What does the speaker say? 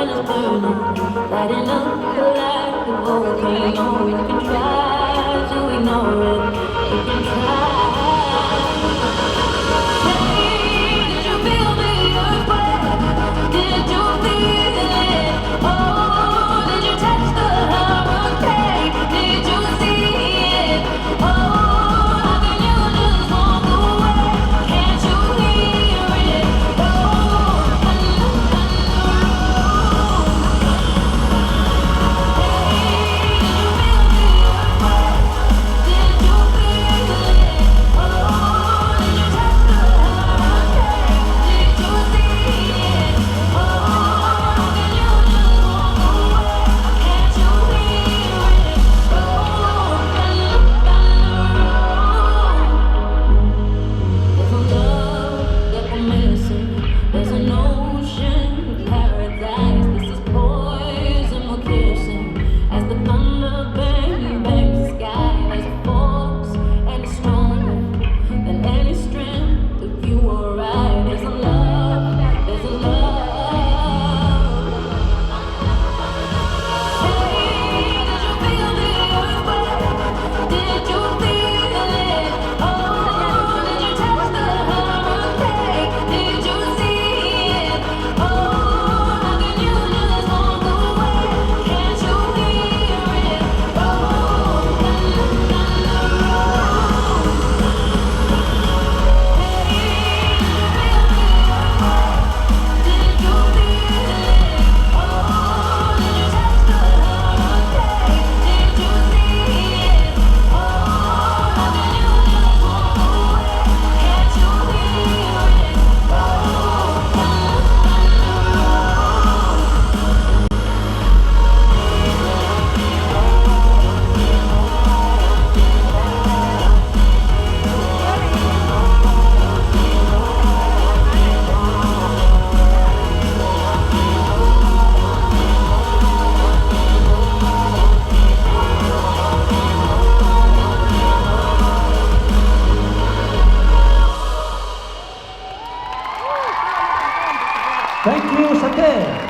and it's burning, lighting up like a volcano. You can try to ignore it, you can try. Hey, did you feel the earthquake? Did you feel it? Oh, did you touch the hurricane? Did you see it? Oh, how can you just walk away? Can't you hear it? Oh, there's an ocean paradise. This is poison we're kissing as the thunder bangs the sky. There's a force and it's stronger than any strength. If you were right, there's a love, there's a love. Hey, did you feel the earthquake? Did you feel it? Oh, did you touch the hurricane? Did you see it? Oh, how can you just walk away? Can't you hear it? Oh, thunder, did you feel it? Oh, did you touch the hurricane? Did you see it? Oh, how can you just walk away? Can't you hear it? Oh, Thank you, Sate.